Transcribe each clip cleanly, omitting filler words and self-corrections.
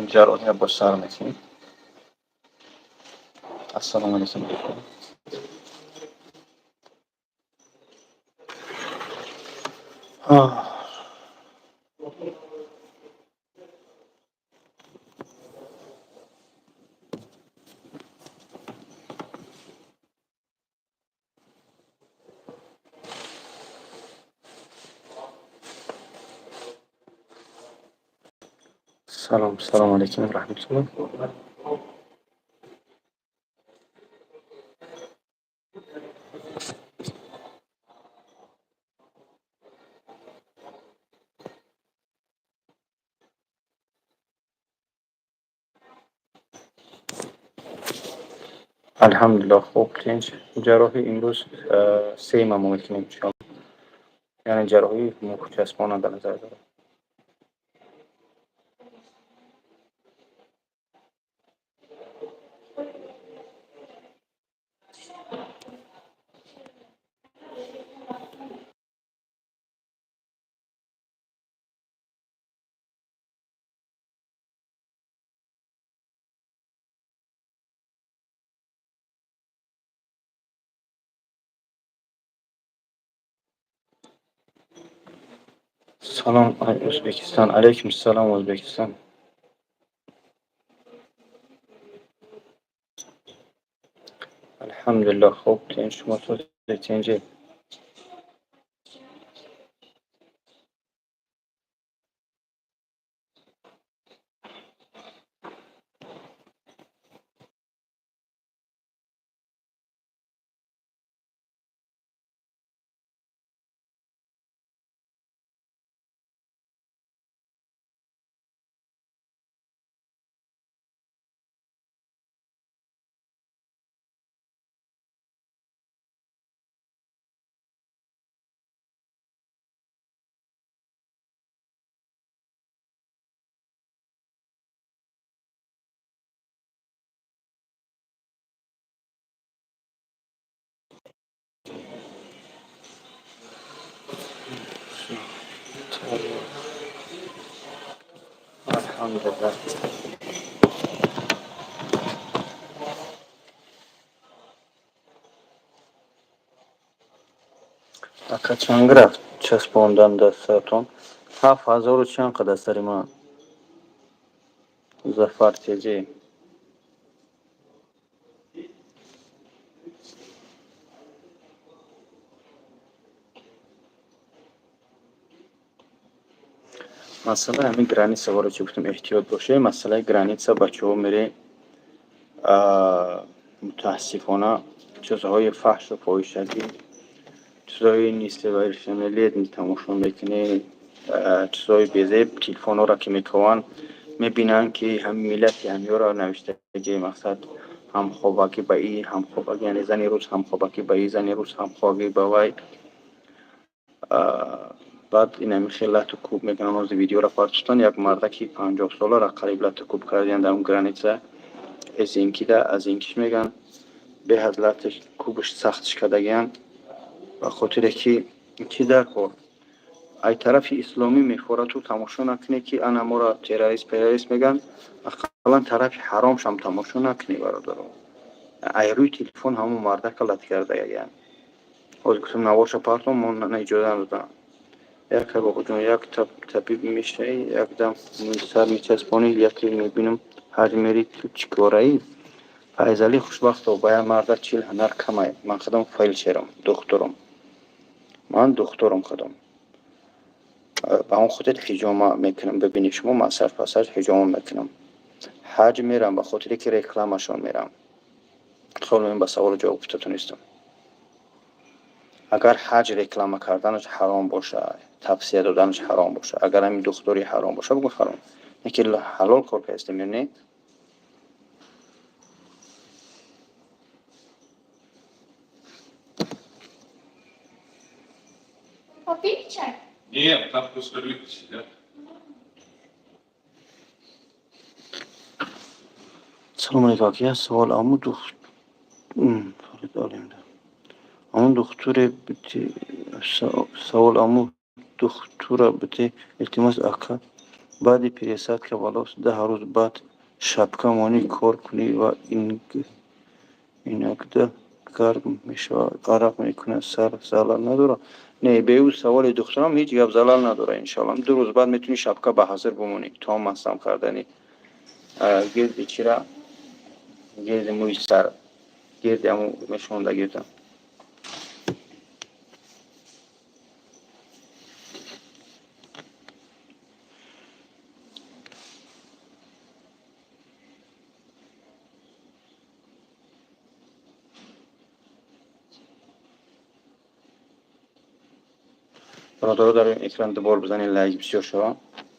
جراحی با سر میکنیم. السلام علیکم. سلام علیکم رحمت الله. الحمدلله خوب کلینج جراحی امروز سه ما میکنیم شما، یعنی جراحی مخ چسبانه در نظر دارم. سلام ازبکستان. علیکم السلام ازبکستان. الحمدلله خوب کلینج شما تو کلینج. الحمدلله. اکا چند رفت چسباندن دستتون؟ 7000 و چند قدر سری ما زفر تیجی. مسئله همین گرانیتسا وارد چی گفتم احتیاط باشه. مسئله گرانیتسا بچه ها میره متاسفانه چیزهای فحش و فاحشگی، چیزهای نیست و ارشنالیت تماشا میکنه، چیزهای بیزه تلفن ها را که میکوان میبینن که هم ملت همی را نوشته که مقصد هم خوابکی با ای هم خوابکی، یعنی زنی روز هم خوابکی با ای زنی روز هم خوابکی با وی. بعد این همی خیلی لطو کوب میکنن از ویدیو را پارتستان. یک مرده که 50 ساله را قریب لطو کوب کردن در اون گرانیتسا از اینکی ده از اینکش میگن به حضلتش کوبش سختش کردگیان و خاطر که چی در خور ای طرف اسلامی میخوره تو تماشا نکنی که انا ما را تروریست میگن، اقلا طرف حرام شم تماشا نکنی برادر. ای روی تلفن همون مرده کلت کرده گیان از گفتم نواش پارتون من اجازه ندادم. یک با خودم یک طبیب میشه یک دم سر میچسبونی یکی میبینم هر میری تو چیکاره ای فایزالی خوشبخت و باید مرده چیل هنر کمه. من خودم فایل شیرم دخترم، من دخترم خودم با اون خودت حجامه میکنم. ببینی شما من سرپسر حجامه میکنم، حج میرم به خاطری که رکلامشون میرم. خیلی من به سوال جواب افتتون. اگر حج رکلام کردنش حرام باشه، تفسیر دادنش حرام باشه، اگر همین دختری حرام باشه بگو حرام. یکی حلال کار که است میرنی. Nie, tam postawić, nie? سلام علیکم. یه سوال امو دختر فرید آلیم ده امو دختر بتی سوال امو دختر بتی التماس اکا баъди пересадка волос 10 рӯз баъд шапкамонӣ кор кунӣ ва иногда гарм мешавад, арақ мекунад, сар залал надорад. Не, беҳуз саволи духтарам ҳеҷ гап залал надорад иншоалло. 2 рӯз баъд метунӣ шапка ба ҳазир бимонӣ то масам кардани гирди чира, гирди мӯи сар, гирди ҳамун мешондагита. برادرها در این اکران دوبار بزنین، لایک بسیار شوم.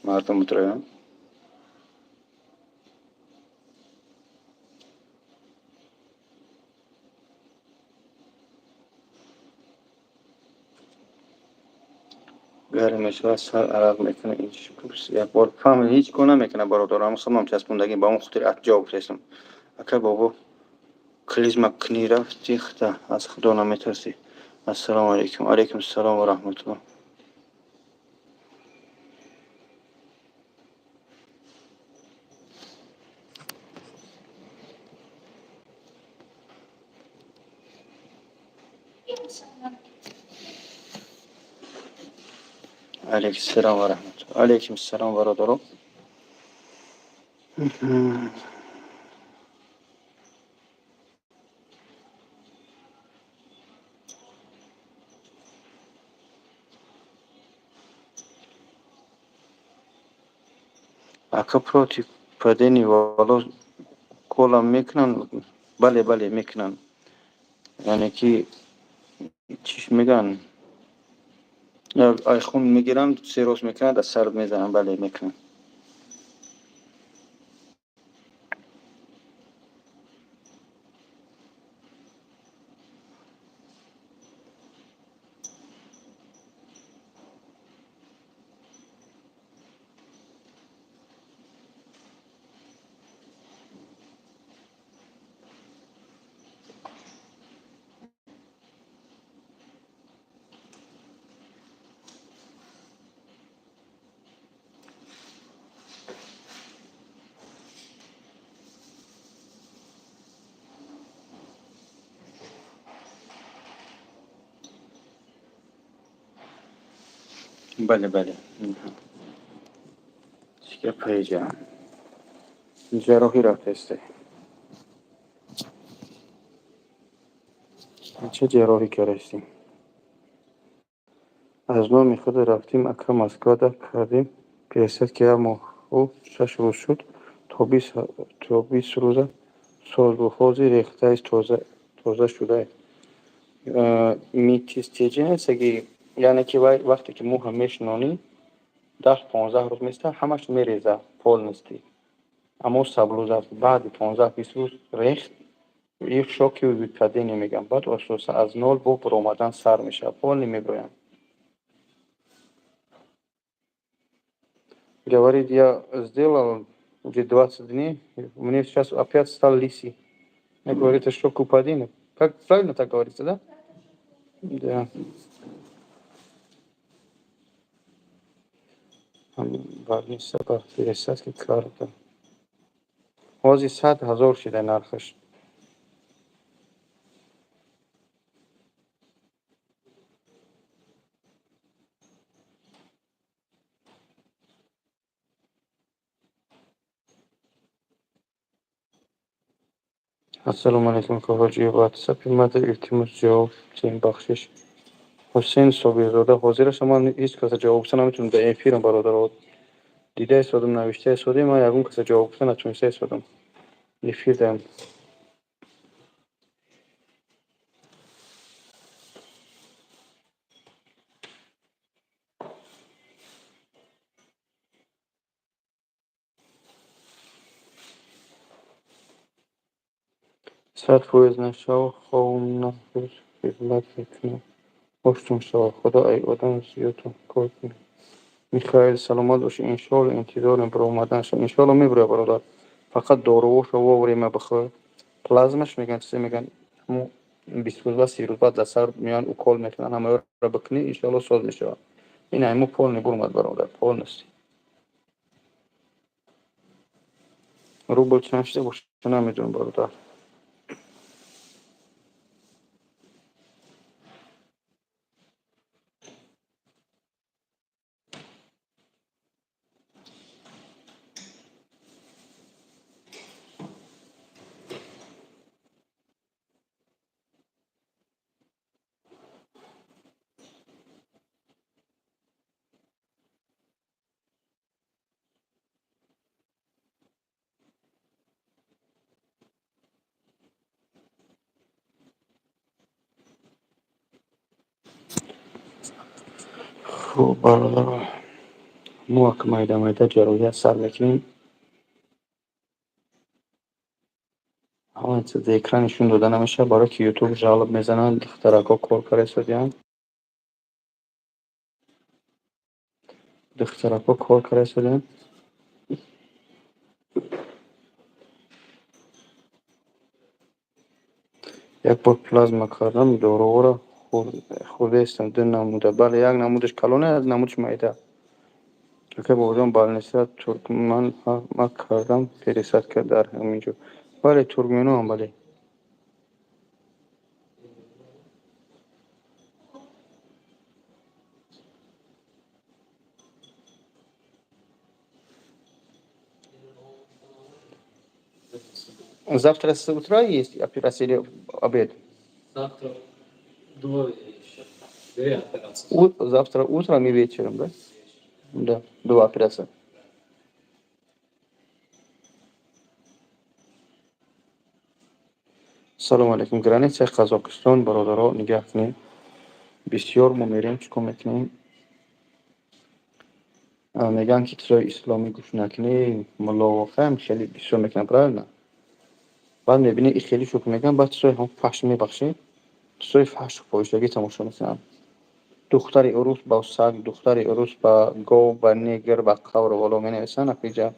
مردم بترین. گرم میشه سر عرق میکنه این شکوس یک بار فهم هیچ کنه میکنه برادرها مسلمان چسبوندگی با اون خطر اتجا بفرستم. اکر بابا کلیزما کنی رفتی خدا از خدا نمیترسی. السلام علیکم. علیکم السلام و رحمت الله. علیکم السلام و رحمت الله. علیکم السلام برادرها. اکا پروتی پدنی والا کولا میکنن. بله بله میکنن. یعنی که چیش میگن خون میگیرن سیروس میکنن از سر میزنن. بله میکنن. بله بله. چیکار پیجا جراحی رفته. چه جراحی کردیم؟ از نام خود رفتیم اکا مسکادا کردیم. پیاست که اما او 6 روز شد تا 20 روزه سازوخوزی ریخته است تازه شده. میتیستیجی هست که یعنی که وقتی که مو هم میشنانی 10-15 روز میسته همش میریزه پول نیستی. اما سبلوز است بعد 15-20 روز ریخت یک شوکی و ویپادی نمیگم. بعد اساسا از نول با برآمدن سر میشه پول نمیبرایم. Говорит, я сделал уже 20 дней, мне сейчас опять стал лисий. Я говорю, это что, купадина? Как правильно так говорится, да? Да. Барни сабах пересадки карта. Вози 100,000 шиде нархаш. Ассалому алейкум, каваджи ватсап мада илтимос ҷавоб тим бахшиш. حسین صبحی‌زاده حاضر شما هیچ کس جواب نمیتونم در افیرم برادر دیده استادم نوشته استادی من یگون کس جواب نتونسته استادم افیر دارم. صد نشو خون نفس خدمت میکنم خوشتون شما خدا ای آدم زیادتون کار کنه. میخائیل سلامت باشه انشالله انتظارم برای اومدن شد انشالله میبره برادر. فقط داروهاش رو آوریم بخور پلازمش میگن چیزی میگن همون 20 روز و 30 روز بعد لسر میان اوکال میکنن همه رو بکنی انشالله ساز میشه. این همون پول نبرمد برادر پول نیست. روبل چند شده باشه نمیدونم برادر. خب برادر، ما که مایده مایده جلویت سر میکنیم. همه چیز اکرانشون داده نمیشه برای که یوتیوب جالب میزنن. دخترکا کار کاره شدیم. دخترکا کار کاره شدیم. یک بار پلازما کردم دورو را خورده استم دو نموده. بله یک نمودش کلونه از نمودش مایده که بودم بالنسبت ترکمن ما کردم پریسات کرد در همینجا. بله ترکمنو هم بله. Завтра с утра есть операция или обед? Завтра двое еще. Две операции. Завтра утром и вечером, да? Да, два операции. салом алейкум. Границаи Қазоқистон бародаро нигоҳ кунед. Бисёр мо мерем чӣ кор мекунем. Мегӯянд ки чизои исломӣ гӯш накунед. Муловафаам хеле бисёр мекунанд, правильно? баъд мебинед ин хеле шук мекунанд, баъд чизои ҳам фахш мебахшед. чизои фахшу фоҳишагӣ тамошо мекунанд. духтари урус ба саг, духтари урус ба гов, ба негр, ба қавр воло менависанд. ақиҷа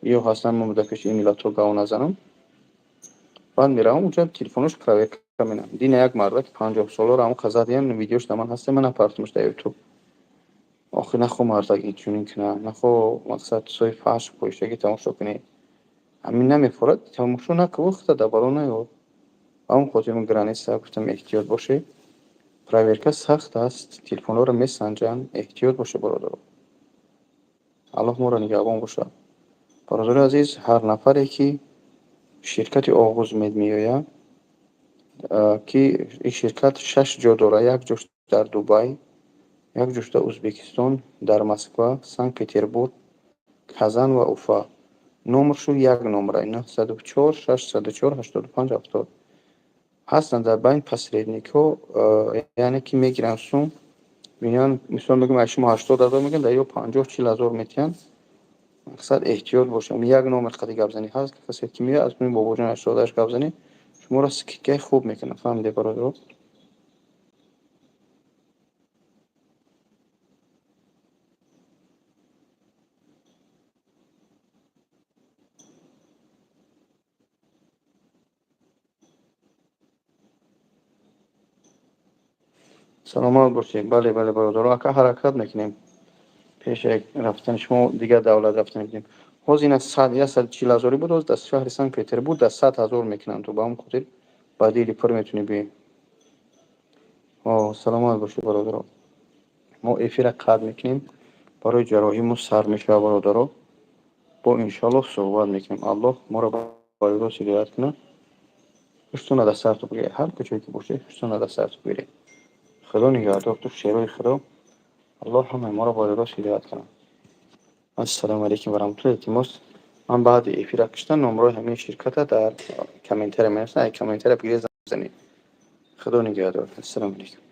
ё ҳастан мо мудда пеш ин миллатҳо гав назанам. баъд меравам унҷа телефонаш проверка менам. Дина як марда ки 50 соларо ҳамон қазадиям видеош да ман ҳастем, ман напартмаш да ютуб. охир нахо мардак инчунин кунад, нахо мақсад чизои фахшу фоҳишагӣ тамошо кунед. ҳамин намефорад, тамошо накун, вақта да бало наёр. ҳамон хотир ман граница гуфтам эҳтиёт бошед. проверка сахт аст, телефонҳоро месанҷанд, эҳтиёт бошед бародаро. аллоҳ моро нигаҳбон бошад. бародари азиз, ҳар нафаре ки ширкати Оғуз меояд, ки ин ширкат 6 ҷо дорад. як ҷош дар Дубай, як ҷош дар Ӯзбекистон, дар Москва, Санкт-Петербург, Казан ва Уфа. номершон як номра 904 604 85 70 ҳастанд. дар байни посредникҳо, яъне ки мегиранд сум, меоянд мисол мегӯям ай шумо 80 000 мегӯям, дар ё 50 40 000 метиҳанд. мақсад эҳтиёт бошед. як номер қади гапзанӣ ҳаст, касе ки меояд аз куни бобоҷон 88 гапзанӣ, шуморо скидкаи хуб мекунад. фаҳмидед бародаро? саломат бошед. бале бале бародаро, ака ҳаракат мекунем пеши рафтани шумо дигар давлат рафта мекунем. ҳозир ина 140 000 буд, ҳозир дар шаҳри Санкт-Петербург дар 100 000 мекунанд. То ба ҳамон хотир ба дили пур метавонӣ биёй. саломат бошед бародаро. мо эфира қатъ мекунем. барои ҷароҳиму сар мешавад бародаро. бо иншоаллоҳ суҳбат мекунем. аллоҳ моро ба рост ҳидоят кунад. ҳуштона дар сарту бигиред. ҳар куҷое ки бошед ҳуштона дар сарту бигиред. худо нигаҳдор. ту шерои худо. аллоҳ ҳамаи моро ба рост ҳидоят кунад. ассалому алейкум ва раҳматуллоҳи илтимос. ман баъди эфира кашидан номерои ҳамин ширката дар комментария менависам. ай комментария бигиред занг бизанед. худо нигаҳдор. ассалому алейкум.